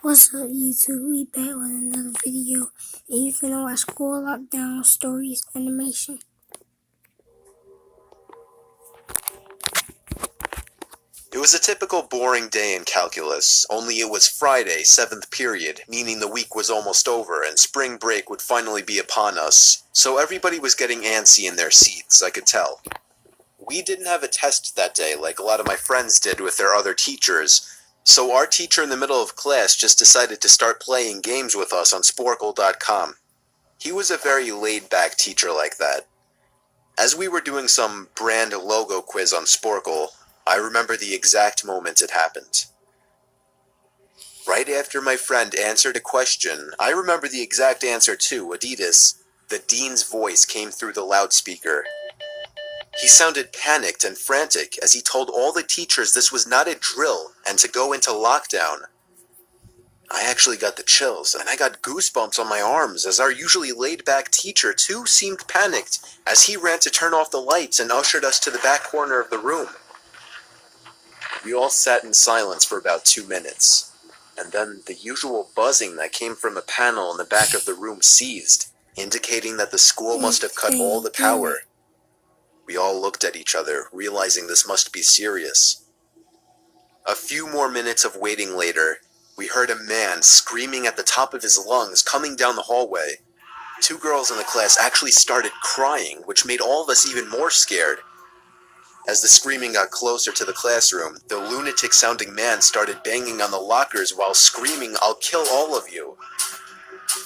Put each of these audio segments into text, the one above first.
What's up, YouTube? We back with another video, and you finna watch School Lockdown Stories Animation. It was a typical boring day in calculus, only it was Friday, 7th period, meaning the week was almost over and spring break would finally be upon us, so everybody was getting antsy in their seats, I could tell. We didn't have a test that day like a lot of my friends did with their other teachers, so our teacher in the middle of class just decided to start playing games with us on Sporkle.com. He was a very laid-back teacher like that. As we were doing some brand logo quiz on Sporkle, I remember the exact moment it happened. Right after my friend answered a question, I remember the exact answer too, Adidas. The dean's voice came through the loudspeaker. He sounded panicked and frantic as he told all the teachers this was not a drill and to go into lockdown. I actually got the chills, and I got goosebumps on my arms as our usually laid-back teacher too seemed panicked as he ran to turn off the lights and ushered us to the back corner of the room. We all sat in silence for about 2 minutes, and then the usual buzzing that came from a panel in the back of the room ceased, indicating that the school must have cut all the power. We all looked at each other, realizing this must be serious. A few more minutes of waiting later, we heard a man screaming at the top of his lungs coming down the hallway. 2 girls in the class actually started crying, which made all of us even more scared. As the screaming got closer to the classroom, the lunatic-sounding man started banging on the lockers while screaming, "I'll kill all of you."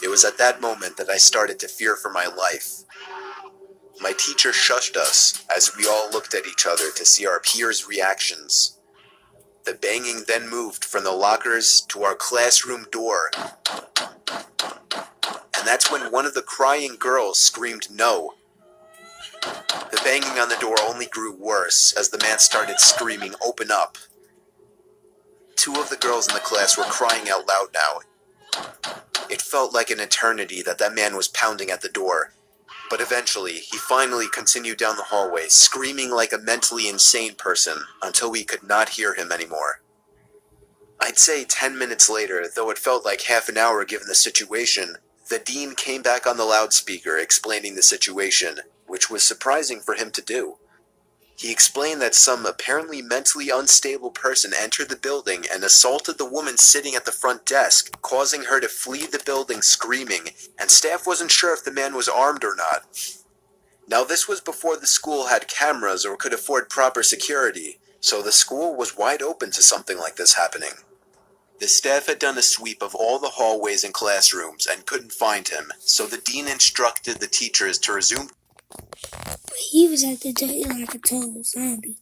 It was at that moment that I started to fear for my life. My teacher shushed us as we all looked at each other to see our peers' reactions. The banging then moved from the lockers to our classroom door. And that's when one of the crying girls screamed no. The banging on the door only grew worse as the man started screaming, "Open up." 2 of the girls in the class were crying out loud now. It felt like an eternity that man was pounding at the door, but eventually he finally continued down the hallway, screaming like a mentally insane person until we could not hear him anymore. I'd say 10 minutes later, though it felt like half an hour given the situation, the dean came back on the loudspeaker explaining the situation, which was surprising for him to do. He explained that some apparently mentally unstable person entered the building and assaulted the woman sitting at the front desk, causing her to flee the building screaming, and staff wasn't sure if the man was armed or not. Now this was before the school had cameras or could afford proper security, so the school was wide open to something like this happening. The staff had done a sweep of all the hallways and classrooms and couldn't find him, so the dean instructed the teachers to resume He was at the door like a total zombie.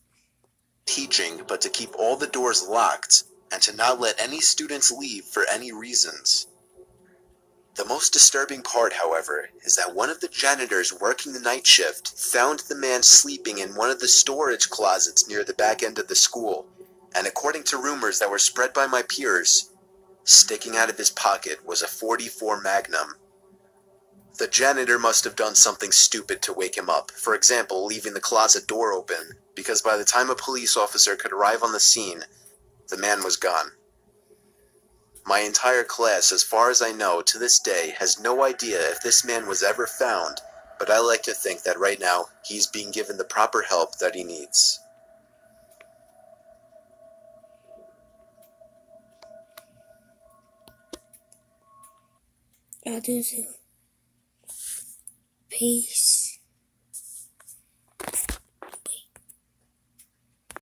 teaching, but to keep all the doors locked and to not let any students leave for any reasons. The most disturbing part, however, is that one of the janitors working the night shift found the man sleeping in one of the storage closets near the back end of the school, and according to rumors that were spread by my peers, sticking out of his pocket was a .44 Magnum. The janitor must have done something stupid to wake him up, for example, leaving the closet door open, because by the time a police officer could arrive on the scene, the man was gone. My entire class, as far as I know, to this day, has no idea if this man was ever found, but I like to think that right now, he's being given the proper help that he needs. I do too. Peace.